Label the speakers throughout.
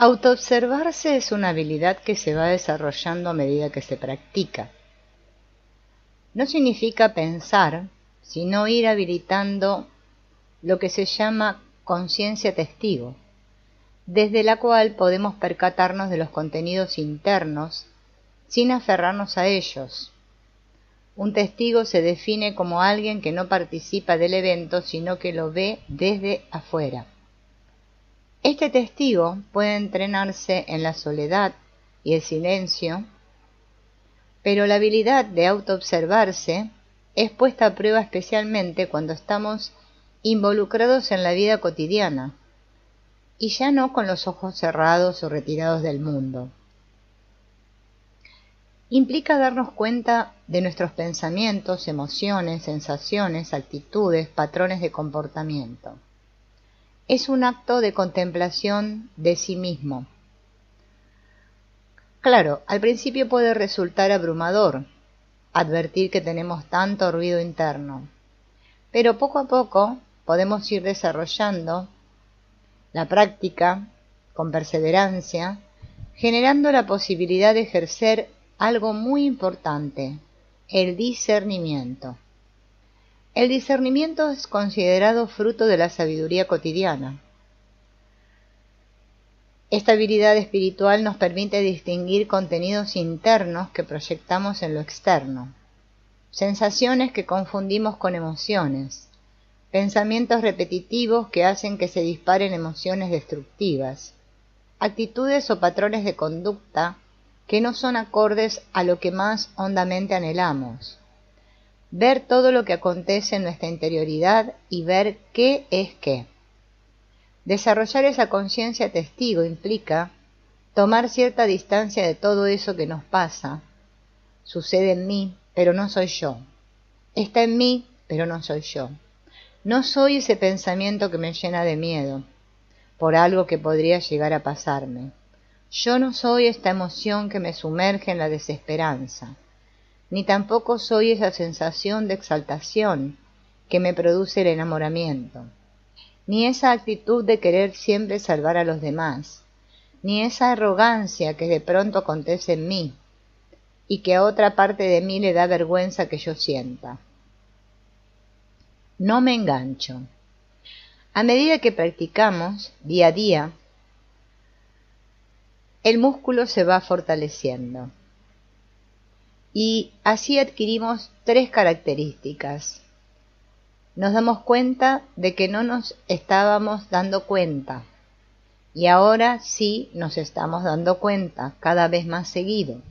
Speaker 1: Autoobservarse es una habilidad que se va desarrollando a medida que se practica. No significa pensar, sino ir habilitando lo que se llama conciencia testigo, desde la cual podemos percatarnos de los contenidos internos sin aferrarnos a ellos. Un testigo se define como alguien que no participa del evento, sino que lo ve desde afuera. Este testigo puede entrenarse en la soledad y el silencio, pero la habilidad de autoobservarse es puesta a prueba especialmente cuando estamos involucrados en la vida cotidiana, y ya no con los ojos cerrados o retirados del mundo. Implica darnos cuenta de nuestros pensamientos, emociones, sensaciones, actitudes, patrones de comportamiento. Es un acto de contemplación de sí mismo. Claro, al principio puede resultar abrumador advertir que tenemos tanto ruido interno, pero poco a poco podemos ir desarrollando la práctica con perseverancia, generando la posibilidad de ejercer algo muy importante, el discernimiento. El discernimiento es considerado fruto de la sabiduría cotidiana. Esta habilidad espiritual nos permite distinguir contenidos internos que proyectamos en lo externo, sensaciones que confundimos con emociones, pensamientos repetitivos que hacen que se disparen emociones destructivas, actitudes o patrones de conducta que no son acordes a lo que más hondamente anhelamos. Ver todo lo que acontece en nuestra interioridad y ver qué es qué. Desarrollar esa conciencia testigo implica tomar cierta distancia de todo eso que nos pasa. Sucede en mí, pero no soy yo. Está en mí, pero no soy yo. No soy ese pensamiento que me llena de miedo por algo que podría llegar a pasarme. Yo no soy esta emoción que me sumerge en la desesperanza, ni tampoco soy esa sensación de exaltación que me produce el enamoramiento, ni esa actitud de querer siempre salvar a los demás, ni esa arrogancia que de pronto acontece en mí y que a otra parte de mí le da vergüenza que yo sienta. No me engancho. A medida que practicamos día a día, el músculo se va fortaleciendo y así adquirimos 3 características. Nos damos cuenta de que no nos estábamos dando cuenta y ahora sí nos estamos dando cuenta cada vez más seguido.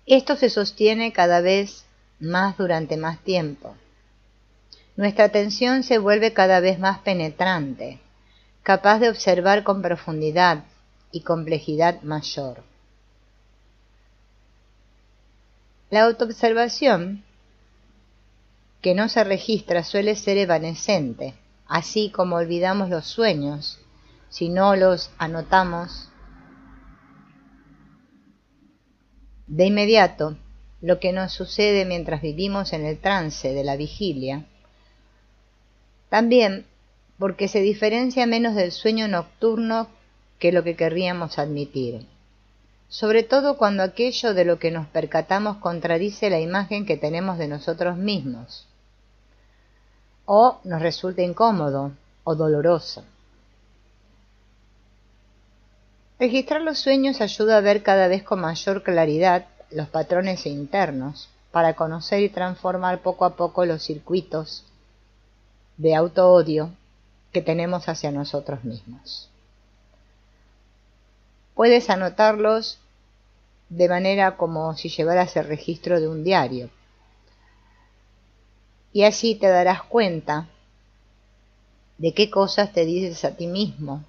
Speaker 1: Esto se sostiene cada vez más durante más tiempo. Nuestra atención se vuelve cada vez más penetrante, capaz de observar con profundidad y complejidad mayor. La autoobservación que no se registra suele ser evanescente, así como olvidamos los sueños si no los anotamos. De inmediato, lo que nos sucede mientras vivimos en el trance de la vigilia, también porque se diferencia menos del sueño nocturno que lo que querríamos admitir, sobre todo cuando aquello de lo que nos percatamos contradice la imagen que tenemos de nosotros mismos, o nos resulta incómodo o doloroso. Registrar los sueños ayuda a ver cada vez con mayor claridad los patrones internos, para conocer y transformar poco a poco los circuitos de auto-odio que tenemos hacia nosotros mismos. Puedes anotarlos de manera como si llevaras el registro de un diario, y así te darás cuenta de qué cosas te dices a ti mismo,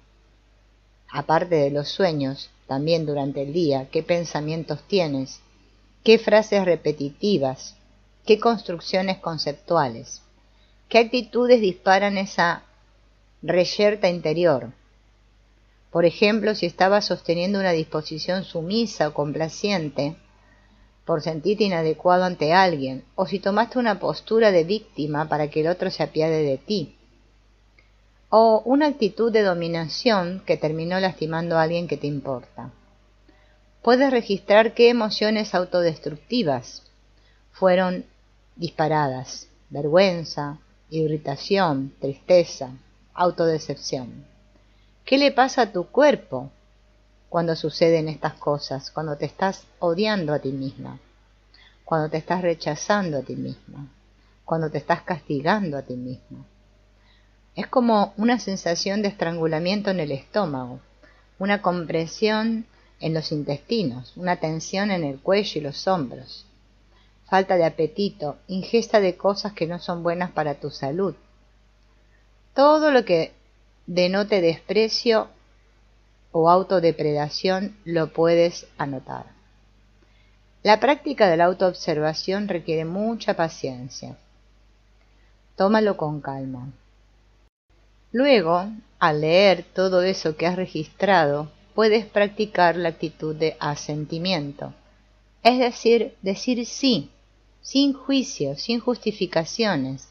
Speaker 1: aparte de los sueños, también durante el día, qué pensamientos tienes, qué frases repetitivas, qué construcciones conceptuales, qué actitudes disparan esa reyerta interior. Por ejemplo, si estabas sosteniendo una disposición sumisa o complaciente por sentirte inadecuado ante alguien, o si tomaste una postura de víctima para que el otro se apiade de ti. o una actitud de dominación que terminó lastimando a alguien que te importa. Puedes registrar qué emociones autodestructivas fueron disparadas: vergüenza, irritación, tristeza, autodecepción. ¿Qué le pasa a tu cuerpo cuando suceden estas cosas? Cuando te estás odiando a ti misma, cuando te estás rechazando a ti misma, cuando te estás castigando a ti misma. Es como una sensación de estrangulamiento en el estómago, una compresión en los intestinos, una tensión en el cuello y los hombros, falta de apetito, ingesta de cosas que no son buenas para tu salud. Todo lo que denote desprecio o autodepredación lo puedes anotar. La práctica de la autoobservación requiere mucha paciencia. Tómalo con calma. Luego, al leer todo eso que has registrado, puedes practicar la actitud de asentimiento, es decir sí, sin juicio, sin justificaciones.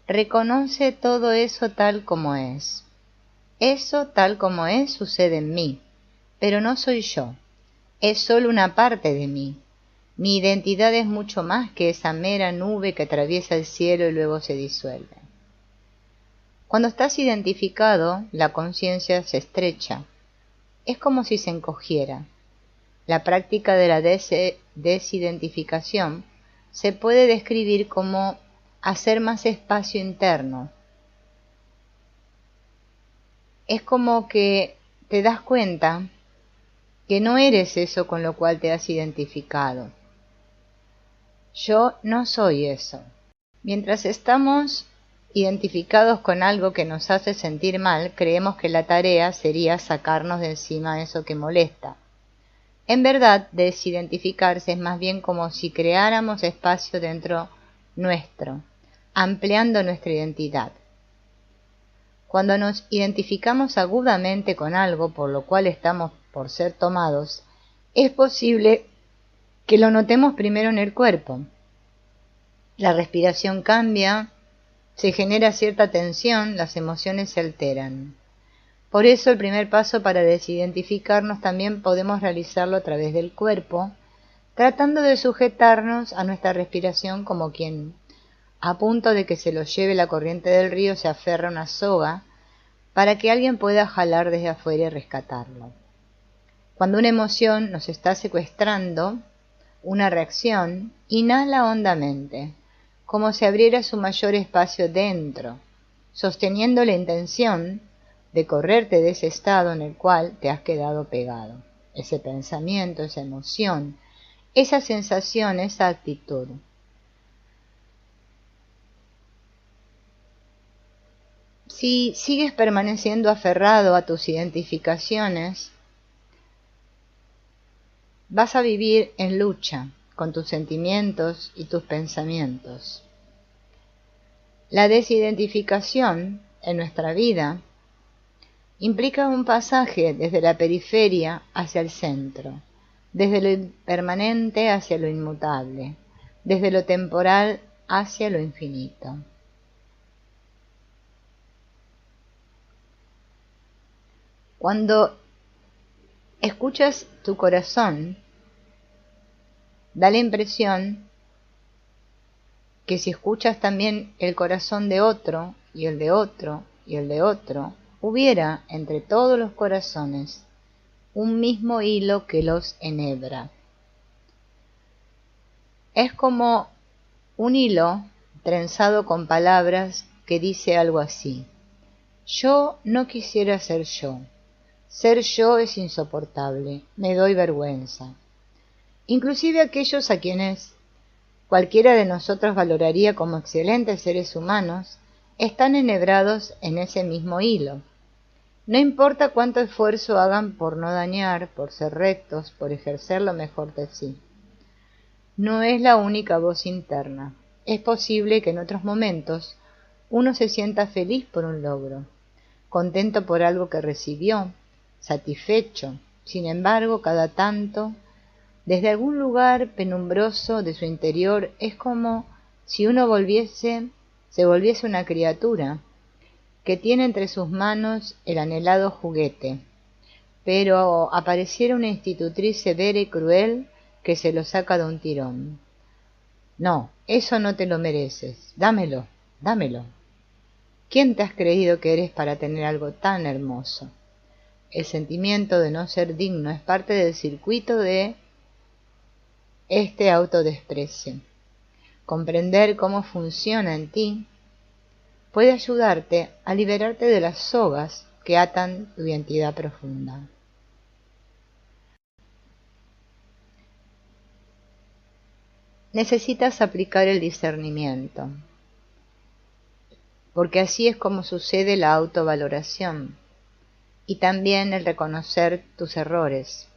Speaker 1: Reconoce todo eso tal como es. Eso tal como es sucede en mí, pero no soy yo, es solo una parte de mí. Mi identidad es mucho más que esa mera nube que atraviesa el cielo y luego se disuelve. Cuando estás identificado, la conciencia se estrecha. Es como si se encogiera. La práctica de la desidentificación se puede describir como hacer más espacio interno. Es como que te das cuenta que no eres eso con lo cual te has identificado. Yo no soy eso. Mientras estamos identificados con algo que nos hace sentir mal, creemos que la tarea sería sacarnos de encima eso que molesta. En verdad, desidentificarse es más bien como si creáramos espacio dentro nuestro, ampliando nuestra identidad. Cuando nos identificamos agudamente con algo por lo cual estamos por ser tomados, es posible que lo notemos primero en el cuerpo. La respiración cambia, se genera cierta tensión, las emociones se alteran. Por eso el primer paso para desidentificarnos también podemos realizarlo a través del cuerpo, tratando de sujetarnos a nuestra respiración como quien, a punto de que se lo lleve la corriente del río, se aferra a una soga para que alguien pueda jalar desde afuera y rescatarlo. Cuando una emoción nos está secuestrando, una reacción, inhala hondamente, como si abriera su mayor espacio dentro, sosteniendo la intención de correrte de ese estado en el cual te has quedado pegado, ese pensamiento, esa emoción, esa sensación, esa actitud. Si sigues permaneciendo aferrado a tus identificaciones, vas a vivir en lucha con tus sentimientos y tus pensamientos. La desidentificación en nuestra vida implica un pasaje desde la periferia hacia el centro, desde lo impermanente hacia lo inmutable, desde lo temporal hacia lo infinito. Cuando escuchas tu corazón, da la impresión que si escuchas también el corazón de otro, y el de otro, y el de otro, hubiera entre todos los corazones un mismo hilo que los enhebra. Es como un hilo trenzado con palabras que dice algo así: yo no quisiera ser yo. Ser yo es insoportable, me doy vergüenza. Inclusive aquellos a quienes cualquiera de nosotros valoraría como excelentes seres humanos, están enhebrados en ese mismo hilo. No importa cuánto esfuerzo hagan por no dañar, por ser rectos, por ejercer lo mejor de sí. No es la única voz interna. Es posible que en otros momentos uno se sienta feliz por un logro, contento por algo que recibió, satisfecho. Sin embargo, cada tanto, desde algún lugar penumbroso de su interior, es como si uno se volviese una criatura que tiene entre sus manos el anhelado juguete, pero apareciera una institutriz severa y cruel que se lo saca de un tirón. No, eso no te lo mereces, dámelo, dámelo. ¿Quién te has creído que eres para tener algo tan hermoso? El sentimiento de no ser digno es parte del circuito de este autodesprecio. Comprender cómo funciona en ti puede ayudarte a liberarte de las sogas que atan tu identidad profunda. Necesitas aplicar el discernimiento, porque así es como sucede la autovaloración y también el reconocer tus errores,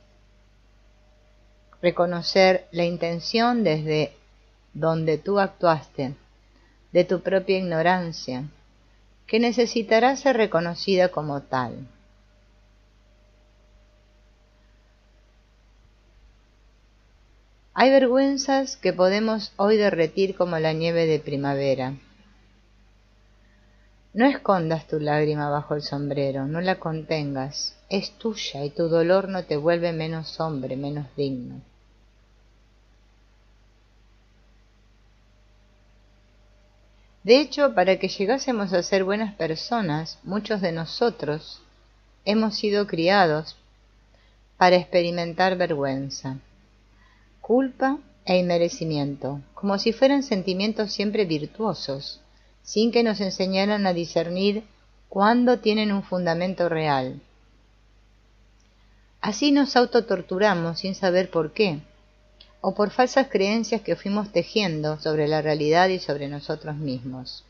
Speaker 1: reconocer la intención desde donde tú actuaste, de tu propia ignorancia, que necesitará ser reconocida como tal. Hay vergüenzas que podemos hoy derretir como la nieve de primavera. No escondas tu lágrima bajo el sombrero, no la contengas, es tuya y tu dolor no te vuelve menos hombre, menos digno. De hecho, para que llegásemos a ser buenas personas, muchos de nosotros hemos sido criados para experimentar vergüenza, culpa e inmerecimiento, como si fueran sentimientos siempre virtuosos, sin que nos enseñaran a discernir cuándo tienen un fundamento real. Así nos autotorturamos sin saber por qué, o por falsas creencias que fuimos tejiendo sobre la realidad y sobre nosotros mismos.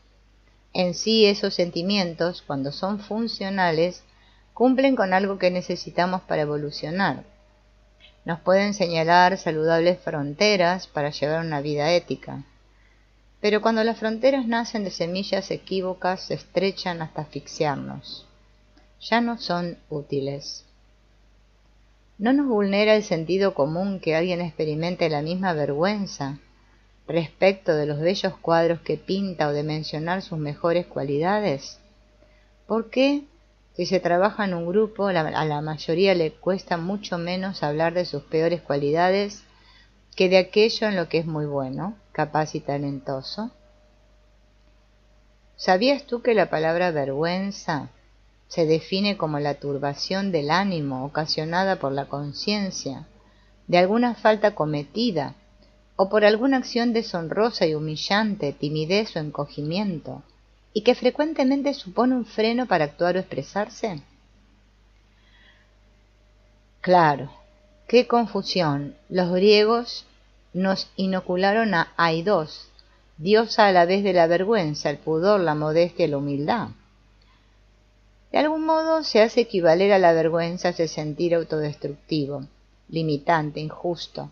Speaker 1: En sí, esos sentimientos, cuando son funcionales, cumplen con algo que necesitamos para evolucionar. Nos pueden señalar saludables fronteras para llevar una vida ética. Pero cuando las fronteras nacen de semillas equívocas, se estrechan hasta asfixiarnos. Ya no son útiles. ¿No nos vulnera el sentido común que alguien experimente la misma vergüenza respecto de los bellos cuadros que pinta o de mencionar sus mejores cualidades? ¿Por qué, si se trabaja en un grupo, a la mayoría le cuesta mucho menos hablar de sus peores cualidades que de aquello en lo que es muy bueno, capaz y talentoso? ¿Sabías tú que la palabra vergüenza se define como la turbación del ánimo ocasionada por la conciencia de alguna falta cometida o por alguna acción deshonrosa y humillante, timidez o encogimiento, y que frecuentemente supone un freno para actuar o expresarse? Claro, qué confusión. Los griegos nos inocularon a Aidos, diosa a la vez de la vergüenza, el pudor, la modestia y la humildad. De algún modo se hace equivaler a la vergüenza ese sentir autodestructivo, limitante, injusto.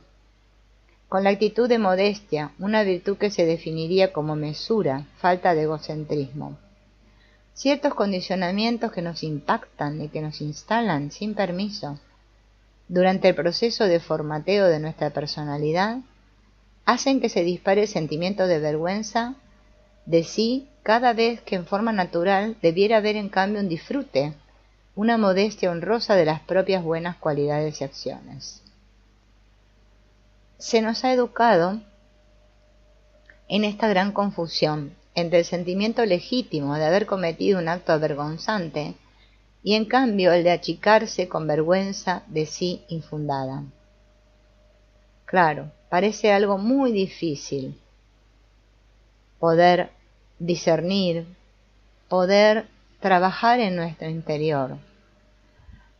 Speaker 1: Con la actitud de modestia, una virtud que se definiría como mesura, falta de egocentrismo. Ciertos condicionamientos que nos impactan y que nos instalan sin permiso durante el proceso de formateo de nuestra personalidad hacen que se dispare el sentimiento de vergüenza de sí cada vez que en forma natural debiera haber en cambio un disfrute, una modestia honrosa de las propias buenas cualidades y acciones. Se nos ha educado en esta gran confusión entre el sentimiento legítimo de haber cometido un acto avergonzante y en cambio el de achicarse con vergüenza de sí infundada. Claro, parece algo muy difícil poder discernir, poder trabajar en nuestro interior,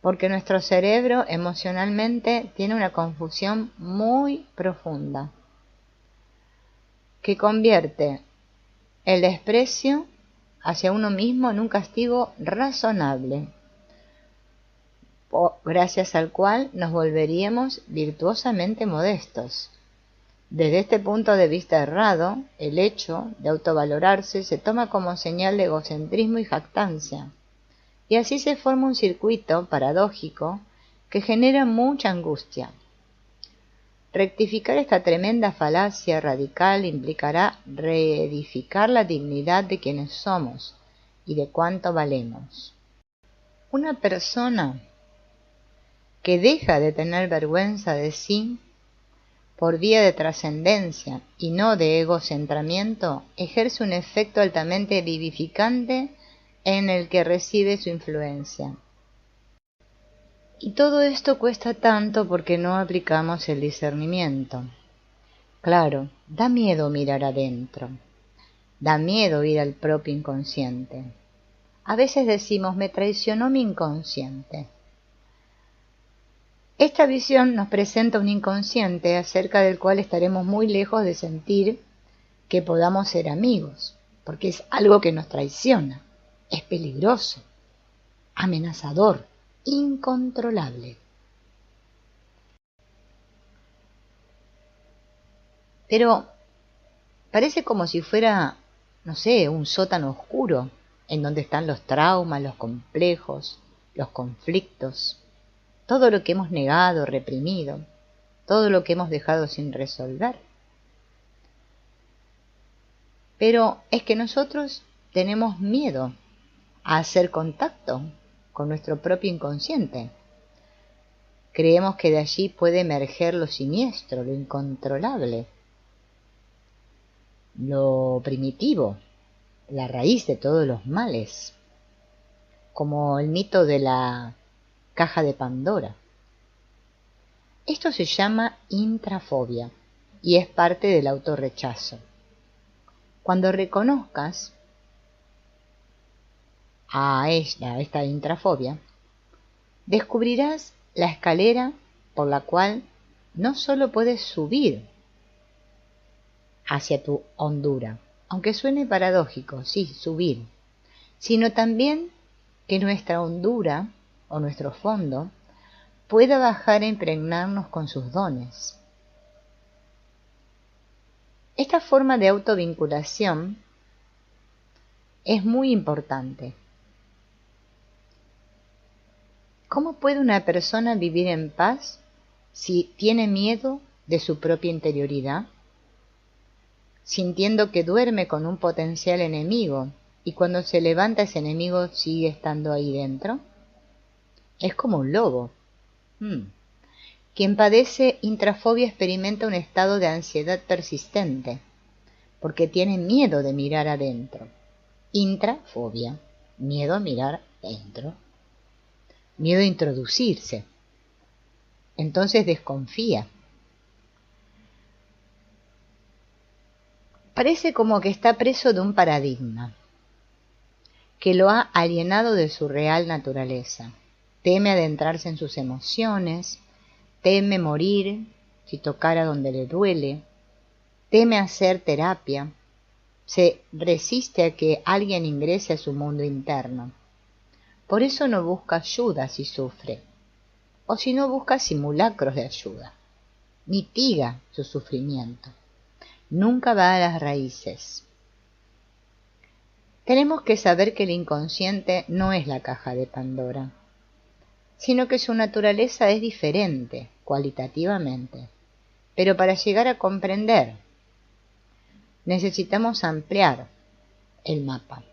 Speaker 1: porque nuestro cerebro emocionalmente tiene una confusión muy profunda que convierte el desprecio hacia uno mismo en un castigo razonable, gracias al cual nos volveríamos virtuosamente modestos. Desde este punto de vista errado, el hecho de autovalorarse se toma como señal de egocentrismo y jactancia, y así se forma un circuito paradójico que genera mucha angustia. Rectificar esta tremenda falacia radical implicará reedificar la dignidad de quienes somos y de cuánto valemos. Una persona que deja de tener vergüenza de sí por vía de trascendencia y no de egocentramiento, ejerce un efecto altamente vivificante en el que recibe su influencia. Y todo esto cuesta tanto porque no aplicamos el discernimiento. Claro, da miedo mirar adentro, da miedo ir al propio inconsciente. A veces decimos, me traicionó mi inconsciente. Esta visión nos presenta un inconsciente acerca del cual estaremos muy lejos de sentir que podamos ser amigos, porque es algo que nos traiciona, es peligroso, amenazador, incontrolable. Pero parece como si fuera, no sé, un sótano oscuro, en donde están los traumas, los complejos, los conflictos, todo lo que hemos negado, reprimido, todo lo que hemos dejado sin resolver. Pero es que nosotros tenemos miedo a hacer contacto con nuestro propio inconsciente. Creemos que de allí puede emerger lo siniestro, lo incontrolable, lo primitivo, la raíz de todos los males, como el mito de la caja de Pandora. Esto se llama intrafobia y es parte del autorrechazo. Cuando reconozcas a esta intrafobia, descubrirás la escalera por la cual no solo puedes subir hacia tu hondura, aunque suene paradójico, sí, subir, sino también que nuestra hondura o nuestro fondo pueda bajar a impregnarnos con sus dones. Esta forma de autovinculación es muy importante. ¿Cómo puede una persona vivir en paz si tiene miedo de su propia interioridad? Sintiendo que duerme con un potencial enemigo y cuando se levanta ese enemigo sigue estando ahí dentro. Es como un lobo. Quien padece intrafobia experimenta un estado de ansiedad persistente porque tiene miedo de mirar adentro. Intrafobia, miedo a mirar adentro, miedo a introducirse. Entonces desconfía. Parece como que está preso de un paradigma que lo ha alienado de su real naturaleza. Teme adentrarse en sus emociones, teme morir si tocara donde le duele, teme hacer terapia, se resiste a que alguien ingrese a su mundo interno. Por eso no busca ayuda si sufre, o si no busca simulacros de ayuda. Mitiga su sufrimiento. Nunca va a las raíces. Tenemos que saber que el inconsciente no es la caja de Pandora, sino que su naturaleza es diferente, cualitativamente. Pero para llegar a comprender, necesitamos ampliar el mapa.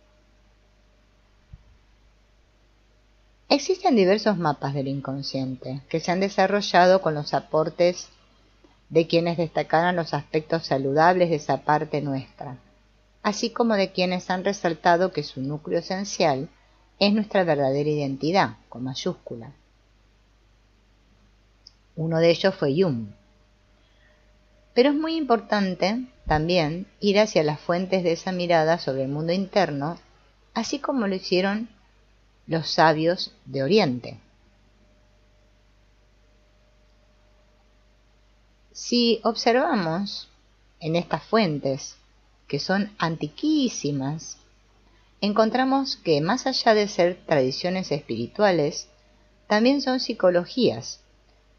Speaker 1: Existen diversos mapas del inconsciente que se han desarrollado con los aportes de quienes destacaran los aspectos saludables de esa parte nuestra, así como de quienes han resaltado que su núcleo esencial es nuestra verdadera identidad, con mayúscula. Uno de ellos fue Jung. Pero es muy importante también ir hacia las fuentes de esa mirada sobre el mundo interno, así como lo hicieron los sabios de Oriente. Si observamos en estas fuentes, que son antiquísimas, encontramos que más allá de ser tradiciones espirituales, también son psicologías.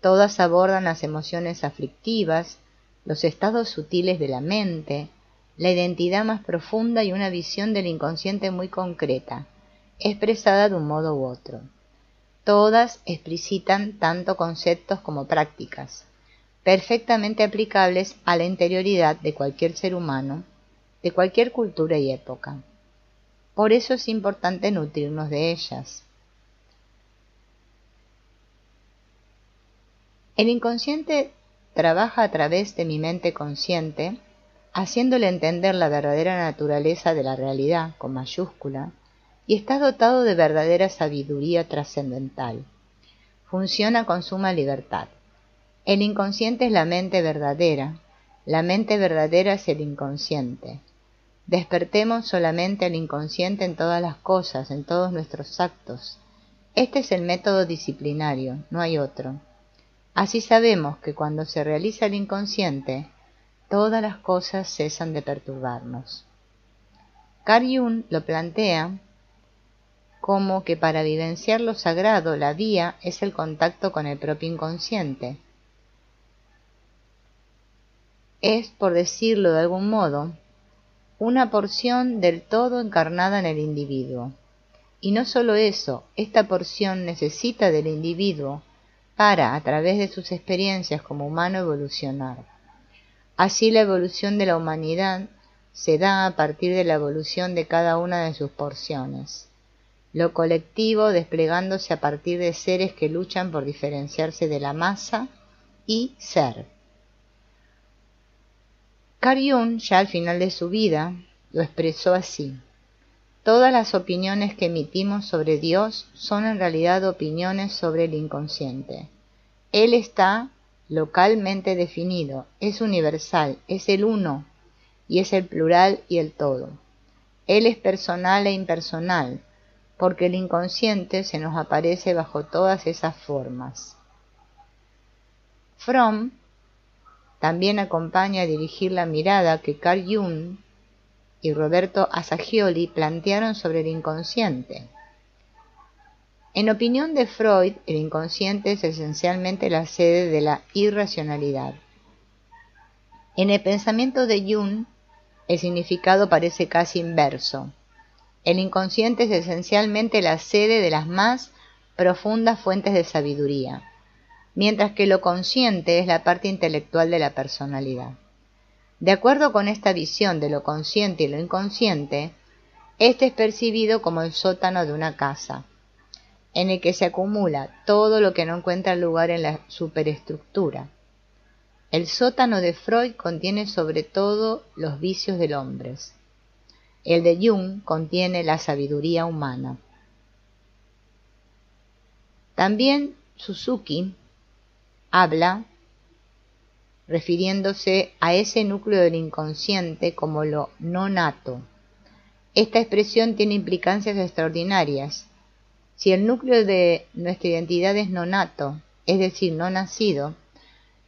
Speaker 1: Todas abordan las emociones aflictivas, los estados sutiles de la mente, la identidad más profunda y una visión del inconsciente muy concreta, expresada de un modo u otro. Todas explicitan tanto conceptos como prácticas, perfectamente aplicables a la interioridad de cualquier ser humano, de cualquier cultura y época. Por eso es importante nutrirnos de ellas. El inconsciente trabaja a través de mi mente consciente, haciéndole entender la verdadera naturaleza de la realidad, con mayúscula, y está dotado de verdadera sabiduría trascendental. Funciona con suma libertad. El inconsciente es la mente verdadera es el inconsciente. Despertemos solamente al inconsciente en todas las cosas, en todos nuestros actos. Este es el método disciplinario, no hay otro. Así sabemos que cuando se realiza el inconsciente, todas las cosas cesan de perturbarnos. Carl Jung lo plantea como que para vivenciar lo sagrado, la vía es el contacto con el propio inconsciente. Es, por decirlo de algún modo, una porción del todo encarnada en el individuo. Y no solo eso, esta porción necesita del individuo para, a través de sus experiencias como humano, evolucionar. Así la evolución de la humanidad se da a partir de la evolución de cada una de sus porciones. Lo colectivo desplegándose a partir de seres que luchan por diferenciarse de la masa y ser. Carl Jung, ya al final de su vida, lo expresó así: todas las opiniones que emitimos sobre Dios son en realidad opiniones sobre el inconsciente. Él está localmente definido, es universal, es el uno, y es el plural y el todo. Él es personal e impersonal, porque el inconsciente se nos aparece bajo todas esas formas. Fromm también acompaña a dirigir la mirada que Carl Jung y Roberto Assagioli plantearon sobre el inconsciente. En opinión de Freud, el inconsciente es esencialmente la sede de la irracionalidad. En el pensamiento de Jung, el significado parece casi inverso. El inconsciente es esencialmente la sede de las más profundas fuentes de sabiduría, mientras que lo consciente es la parte intelectual de la personalidad. De acuerdo con esta visión de lo consciente y lo inconsciente, este es percibido como el sótano de una casa, en el que se acumula todo lo que no encuentra lugar en la superestructura. El sótano de Freud contiene sobre todo los vicios del hombre. El de Jung contiene la sabiduría humana. También Suzuki habla, refiriéndose a ese núcleo del inconsciente, como lo no nato. Esta expresión tiene implicancias extraordinarias. Si el núcleo de nuestra identidad es no nato, es decir, no nacido,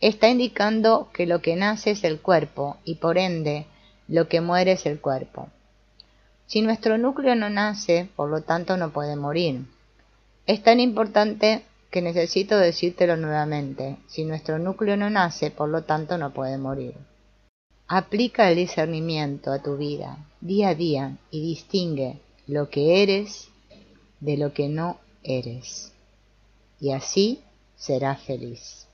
Speaker 1: está indicando que lo que nace es el cuerpo y por ende lo que muere es el cuerpo. Si nuestro núcleo no nace, por lo tanto no puede morir. Es tan importante que necesito decírtelo nuevamente. Si nuestro núcleo no nace, por lo tanto no puede morir. Aplica el discernimiento a tu vida, día a día, y distingue lo que eres de lo que no eres. Y así serás feliz.